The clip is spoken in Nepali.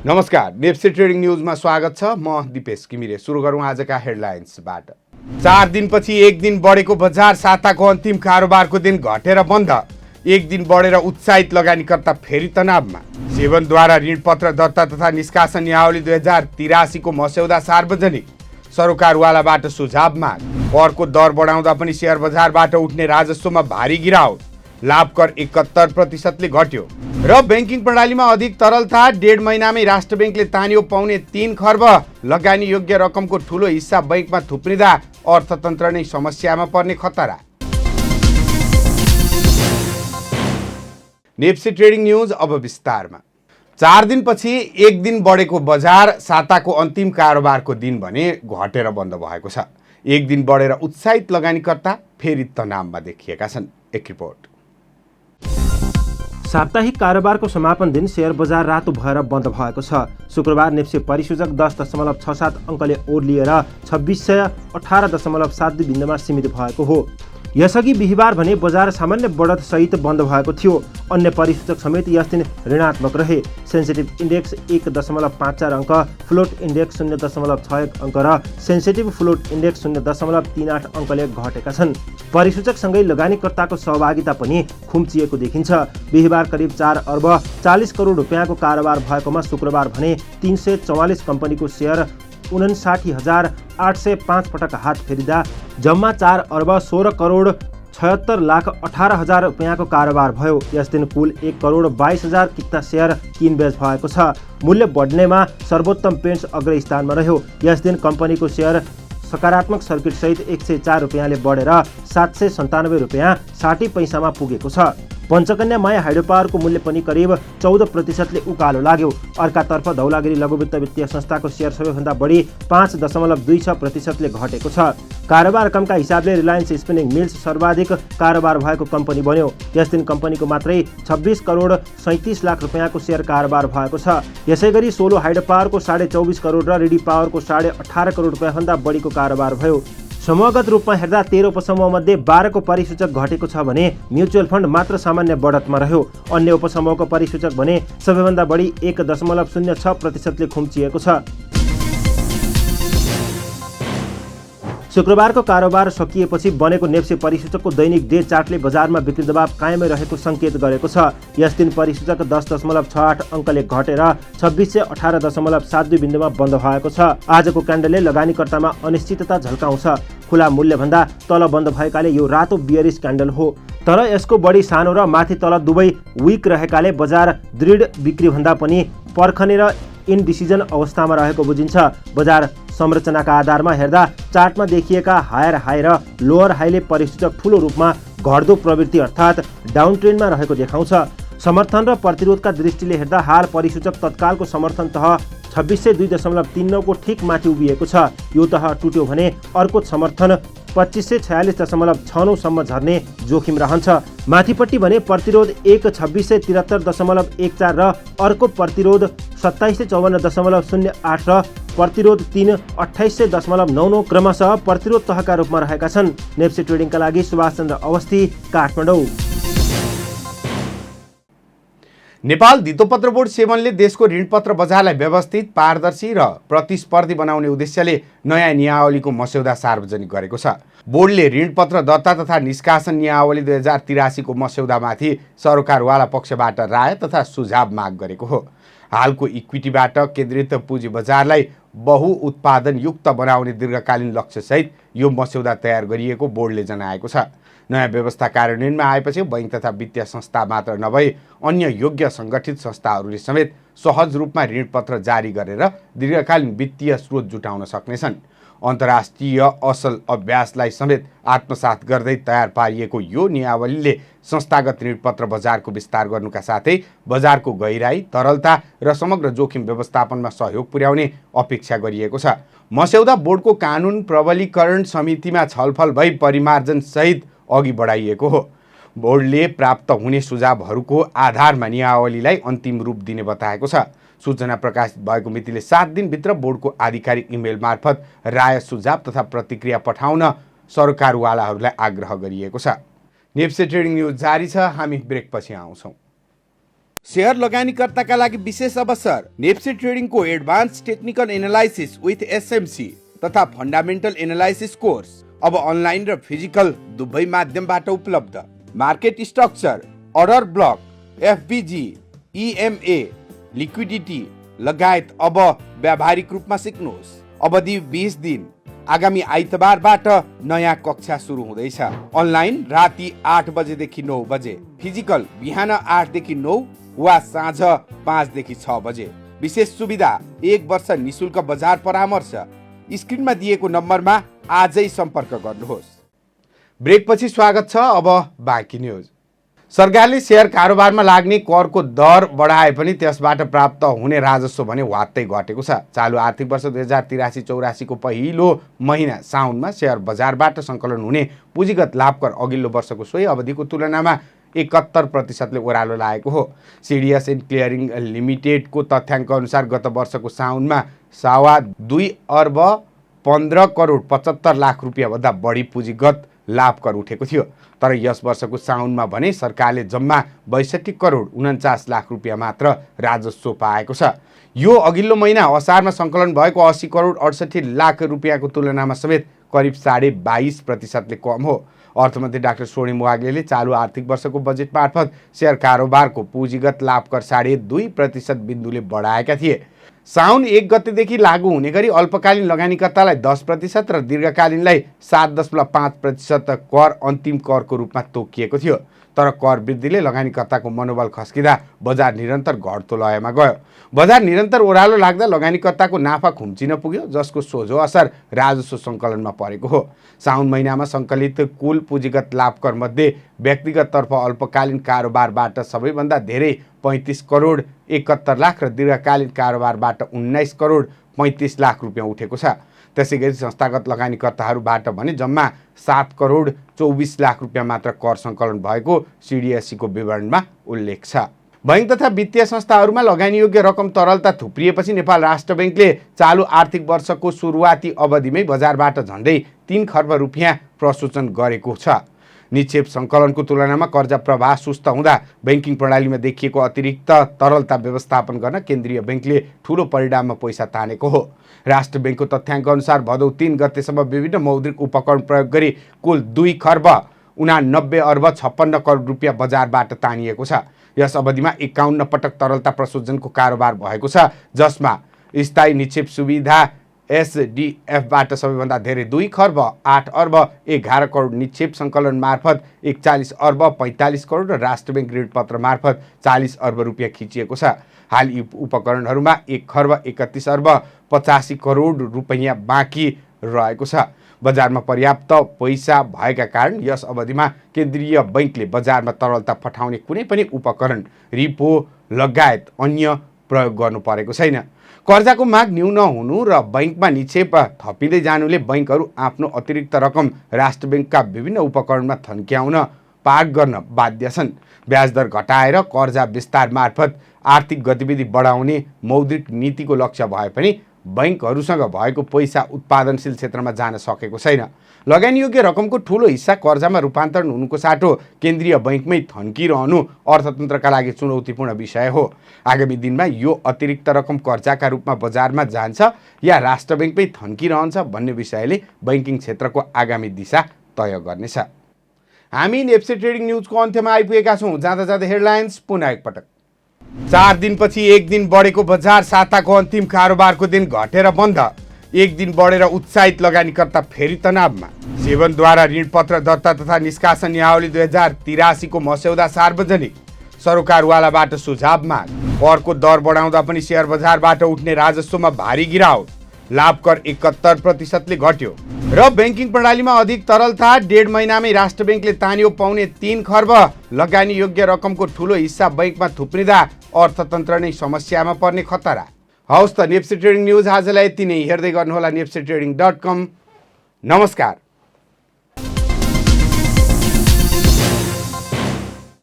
नमस्कार, नेप्से ट्रेडिङ न्युजमा स्वागत छ। म दिपेश किमिरे। सुरु गरौँ आजका हेडलाइन्सबाट। 4 दिनपछि एक दिन बढेको बजार, साताको अन्तिम कारोबारको दिन घटेर बन्द। एक दिन बढेर उत्साहित लगानीकर्ता फेरि तनावमा। सेवनद्वारा ऋणपत्र दर्ता तथा निष्कासन नियावली 2083 को मस्यौदा सार्वजनिक। सरोकारवालाबाट सुझाव माग। करको दर बढाउँदा पनि सेयर बजारबाट उठ्ने राजस्वमा भारी गिरावट। लाभ कर 71% घट्यो। र बैंकिङ प्रणालीमा अधिक तरलता, 1.5 महिनामै राष्ट्र बैंकले तान्यो 3.25 खर्ब। लगानी योग्य रकमको ठूलो हिस्सा बैंकमा थुप्रिँदा अर्थतन्त्र नै समस्यामा पर्ने खतरा। नेप्से ट्रेडिङ न्युज अब विस्तारमा। 4 दिनपछि एक दिन बढेको बजार, साताको अन्तिम कारोबारको दिन भने घटेर बन्द भएको छ। एक दिन बढेर उत्साहित लगानीकर्ता फेरि तनावमा देखिएका छन्। एक रिपोर्ट। साप्ताहिक कारोबारको समापन दिन शेयर बजार रातो भएर बन्द भएको छ। शुक्रबार नेप्से परिसूचक 10.67 अङ्कले ओर्लिएर 2618.72 बिन्दुमा सीमित भएको हो। यसअघि बिहिबार भने बजार सामान्य बढत सहित बन्द भएको थियो। अन्य परिसूचक समेत यस दिन ऋणात्मक रहे। सेन्सिटिभ इन्डेक्स 1.54 अङ्क, फ्लोट इन्डेक्स 0.61 अङ्क र सेन्सिटिभ फ्लोट इन्डेक्स 0.38 अङ्कले घटेका छन्। परिसूचकसँगै लगानीकर्ताको सहभागिता पनि खुम्चिएको देखिन्छ। बिहिबार करिब 4 अर्ब 40 करोड रुपियाँको कारोबार भएकोमा शुक्रबार भने 344 कम्पनीको सेयर 59,805 पटक हात फेरिँदा जम्मा 4 अर्ब 16 करोड 76 लाख 18 हजार रुपियाँको कारोबार भयो। यस दिन कुल 1 करोड 22 हजार किता सेयर किनबेच भएको छ। मूल्य बढ्नेमा सर्वोत्तम पेन्ट्स अग्रस्थानमा रह्यो। यस दिन कम्पनीको सेयर सकारात्मक सर्किट सहित 104 रुपियाँले बढेर 797 रुपियाँ 60 पैसामा पुगेको छ। पञ्चकन्या माया हाइड्रो पावरको मूल्य पनि करिब 14%ले उकालो लाग्यो। अर्कातर्फ धौलागिरी लघुवित्त वित्तीय संस्थाको सेयर सबैभन्दा बढी 5.26% घटेको छ। कारोबार रकमका हिसाबले रिलायन्स स्पिनिङ मिल्स सर्वाधिक कारोबार भएको कम्पनी बन्यो। यस दिन कम्पनीको मात्रै 26 करोड 37 लाख रुपियाँको सेयर कारोबार भएको छ। यसैगरी सोलो हाइड्रो पावरको 24.5 करोड र रिडी पावरको 18.5 करोड रुपियाँभन्दा बढीको कारोबार भयो। समूहगत रूपमा हेर्दा 13 उपसमूहमध्ये 12 को परिसूचक घटेको छ भने म्युचुअल फन्ड मात्र सामान्य बढतमा रह्यो। अन्य उपसमूहको परिसूचक भने सबैभन्दा बढी 1.06%ले खुम्चिएको छ। शुक्रबारको कारोबार सकिएपछि बनेको नेप्से परिसूचकको दैनिक डे चार्टले बजारमा बिक्री दबाव कायमै रहेको सङ्केत गरेको छ। यस दिन परिसूचक 10.68 अङ्कले घटेर 2618.72 बिन्दुमा बन्द भएको छ। आजको क्यान्डलले लगानीकर्तामा अनिश्चितता झल्काउँछ। खुला मूल्यभन्दा तल बन्द भएकाले यो रातो बियरिस क्यान्डल हो। तर यसको बढी सानो र माथि तल दुवै विक रहेकाले बजार दृढ बिक्रीभन्दा पनि पर्खने र इनडिसिजन अवस्थामा रहेको बुझिन्छ। बजार संरचनाका आधारमा हेर्दा चार्टमा देखिएका हायर हाई र लोअर हाईले परिसूचक ठूलो रूपमा घट्दो प्रवृत्ति अर्थात् डाउन ट्रेन्डमा रहेको देखाउँछ। समर्थन र प्रतिरोधका दृष्टिले हेर्दा हाल परिसूचक तत्कालको समर्थन तह 2602.39 को ठिक माथि उभिएको छ। यो तह टुट्यो भने अर्को समर्थन 2546.69 सम्म झर्ने जोखिम रहन्छ। माथिपट्टि भने प्रतिरोध 2673.14 र अर्को प्रतिरोध 2754.08 र प्रतिरोध 3 28.99 क्रमशः प्रतिरोध तहका रूपमा रहेका छन्। नेप्से ट्रेडिङका लागि सुभाष चन्द्र अवस्थी, काठमाडौँ। नेपाल धितोपत्र बोर्ड सेवनले देशको ऋणपत्र बजारलाई व्यवस्थित, पारदर्शी र प्रतिस्पर्धी बनाउने उद्देश्यले नयाँ नियावलीको मस्यौदा सार्वजनिक गरेको छ। बोर्डले ऋणपत्र दर्ता तथा निष्कासन नियावली 2083 को मस्यौदामाथि सरकारवाला पक्षबाट राय तथा सुझाव माग गरेको हो। हालको इक्विटीबाट केन्द्रित पुँजी बजारलाई बहुउत्पादन युक्त बनाउने दीर्घकालीन लक्ष्यसहित यो मस्यौदा तयार गरिएको बोर्डले जनाएको छ। नयाँ व्यवस्था कार्यान्वयनमा आएपछि बैंक तथा वित्तीय संस्था मात्र नभई अन्य योग्य सङ्गठित संस्थाहरूले समेत सहज रूपमा ऋणपत्र जारी गरेर दीर्घकालीन वित्तीय स्रोत जुटाउन सक्नेछन्। अन्तर्राष्ट्रिय असल अभ्यासलाई समेत आत्मसात गर्दै तयार पारिएको यो नियावलीले संस्थागत ऋणपत्र बजारको विस्तार गर्नुका साथै बजारको गहिराई, तरलता र समग्र जोखिम व्यवस्थापनमा सहयोग पुर्याउने अपेक्षा गरिएको छ। मस्यौदा बोर्डको कानुन प्रबलीकरण समितिमा छलफल भई परिमार्जन सहित अघि बढाइएको हो। बोर्डले प्राप्त हुने सुझावहरूको आधारमा नियावलीलाई अन्तिम रूप दिने बताएको छ। सूचना प्रकाशित भएको मितिले 7 दिनभित्र बोर्डको आधिकारिक इमेल मार्फत राय, सुझाव तथा प्रतिक्रिया पठाउन सरकारवालाहरूलाई आग्रह गरिएको छ। नेप्से ट्रेडिङ न्युज जारी छ। हामी ब्रेकपछि आउँछौँ। शेयर लगानीकर्ताका लागि विशेष अवसर नेप्से ट्रेडिङको advance technical analysis with SMC तथा फन्डामेन्टल एनालाइसिस कोर्स अब अनलाइन र फिजिकल दुवै माध्यमबाट उपलब्ध। Market structure, order block, FVG, EMA, liquidity लगायत अब व्यावहारिक रूपमा सिक्नुहोस्। अवधि 20 दिन। आगामी आइतबारबाट नयाँ कक्षा सुरु हुँदैछ। अनलाइन राति 8 बजेदेखि 9 बजे, फिजिकल बिहान 8 देखि 9 वा साँझ 5 देखि 6 बजे। विशेष सुविधा 1 वर्ष निशुल्क बजार परामर्श। स्क्रिनमा दिएको नम्बरमा आजै सम्पर्क गर्नुहोस्। ब्रेकपछि स्वागत छ। अब बाँकी न्युज। सरकारले शेयर कारोबारमा लाग्ने करको दर बढाए पनि त्यसबाट प्राप्त हुने राजस्व भने वात्तै घटेको छ। चालु आर्थिक वर्ष 2083-84 को पहिलो महिना साउनमा शेयर बजारबाट सङ्कलन हुने पुँजीगत लाभकर अघिल्लो वर्षको सोही अवधिको तुलनामा 71% ओह्रालो लागेको हो। सिडिएस एन्ड क्लियरिङ लिमिटेडको तथ्याङ्क अनुसार गत वर्षको साउनमा 2.25 अर्ब 15 करोड 75 लाख रुपियाँभन्दा बढी पुँजीगत लाभकर उठेको थियो। तर यस वर्षको साउनमा भने सरकारले जम्मा 62 करोड 49 लाख रुपियाँ मात्र राजस्व पाएको छ। यो अघिल्लो महिना असारमा सङ्कलन भएको 80 करोड 68 लाख रुपियाँको तुलनामा समेत करिब 22.5% कम हो। अर्थमन्त्री डाक्टर स्वर्णिम वाग्लेले चालु आर्थिक वर्षको बजेट मार्फत शेयर कारोबारको पुँजीगत लाभकर 2.5% बिन्दुले बढाएका थिए। साउन 1 गतेदेखि लागू हुने गरी अल्पकालीन लगानीकर्तालाई 10% र दीर्घकालीनलाई 7.5% कर अन्तिम करको रूपमा तोकिएको थियो। तर कर वृद्धिले लगानीकर्ताको मनोबल खस्किँदा बजार निरन्तर घट्दो लयमा गयो। बजार निरन्तर ओह्रालो लाग्दा लगानीकर्ताको नाफा खुम्चिन पुग्यो, जसको सोझो असर राजस्व सङ्कलनमा परेको हो। साउन महिनामा सङ्कलित कुल पुँजीगत लाभकर मध्ये व्यक्तिगततर्फ अल्पकालीन कारोबारबाट सबैभन्दा धेरै 35 करोड 71 लाख र दीर्घकालीन कारोबारबाट 19 करोड 35 लाख रुपियाँ उठेको छ। त्यसैगरी संस्थागत लगानीकर्ताहरूबाट भने जम्मा 7 करोड 24 लाख रुपियाँ मात्र कर सङ्कलन भएको सिडिएससीको विवरणमा उल्लेख छ। बैंक तथा वित्तीय संस्थाहरूमा लगानीयोग्य रकम तरलता थुप्रिएपछि नेपाल राष्ट्र बैंकले चालु आर्थिक वर्षको सुरुवाती अवधिमै बजारबाट झन्डै 3 खर्ब रुपियाँ प्रसोचन गरेको छ। निक्षेप सङ्कलनको तुलनामा कर्जा प्रवाह सुस्त हुँदा बैंकिङ प्रणालीमा देखिएको अतिरिक्त तरलता व्यवस्थापन गर्न केन्द्रीय बैंकले ठूलो परिणाममा पैसा तानेको हो। राष्ट्र बैंकको तथ्याङ्क अनुसार भदौ 3 गतेसम्म विभिन्न मौद्रिक उपकरण प्रयोग गरी कुल 2 खर्ब 89 अर्ब 56 करोड रुपियाँ बजारबाट तानिएको छ। यस अवधिमा 51 पटक तरलता प्रसोजनको कारोबार भएको छ, जसमा स्थायी निक्षेप सुविधा एसडीएफबाट सबैभन्दा धेरै 2 खर्ब 8 अर्ब 11 करोड निक्षेप सङ्कलन मार्फत 41 अर्ब 45 करोड र राष्ट्र बैंक ऋणपत्र मार्फत 40 अर्ब रुपियाँ खिचिएको छ। हाल यी उपकरणहरूमा 1 खर्ब 31 अर्ब 85 करोड रुपियाँ बाँकी रहेको छ। बजारमा पर्याप्त पैसा भएका कारण यस अवधिमा केन्द्रीय बैंकले बजारमा तरलता पठाउने कुनै पनि उपकरण, रिपो लगायत अन्य प्रयोग गर्नु परेको छैन। कर्जाको माग न्यून हुनु र बैंकमा निक्षेप थपिँदै जानुले बैंकहरू आफ्नो अतिरिक्त रकम राष्ट्र बैंकका विभिन्न उपकरणमा थन्क्याउन पार्क गर्न बाध्य छन्। ब्याज दर घटाएर कर्जा विस्तार मार्फत आर्थिक गतिविधि बढाउने मौद्रिक नीतिको लक्ष्य भए पनि बैंकहरूसँग भएको पैसा उत्पादनशील क्षेत्रमा जान सकेको छैन। लगानीयोग्य रकमको ठूलो हिस्सा कर्जामा रूपान्तरण हुनुको साटो केन्द्रीय बैंकमै थन्किरहनु अर्थतन्त्रका लागि चुनौतीपूर्ण विषय हो। आगामी दिनमा यो अतिरिक्त रकम कर्जाका रूपमा बजारमा जान्छ या राष्ट्र बैंकमै थन्किरहन्छ भन्ने विषयले बैंकिङ क्षेत्रको आगामी दिशा तय गर्नेछ। हामी नेप्से ट्रेडिङ न्युजको अन्त्यमा आइपुगेका छौँ। जाँदा जाँदा हेडलाइन्स पुनः एकपटक। 4 दिनपछि 1 दिन बढेको बजार, साताको अन्तिम कारोबारको दिन घटेर बन्द। 1 दिन बढेर उत्साहित लगानीकर्ता फेरि तनावमा। सेवनद्वारा ऋणपत्र दर्ता तथा निष्कासन नियावली 2083 को मस्यौदा सार्वजनिक। सरोकारवालाबाट सुझाव माग। करको दर बढाउँदा पनि शेयर बजारबाट उठ्ने राजस्वमा भारी गिरावट। लाभकर 71%ले घट्यो र बैंकिङ प्रणालीमा अधिक तरलता। 1.5 महिनामै राष्ट्र बैंकले तान्यो 3.25 खर्ब। लगानी योग्य रकमको ठूलो हिस्सा बैंकमा थुप्रिँदा अर्थतन्त्र नै समस्यामा पर्ने खतरा। हवस् त, नेप्से ट्रेडिङ न्युज आजलाई यति नै। हेर्दै गर्नुहोला nepsetrading.com। नमस्कार।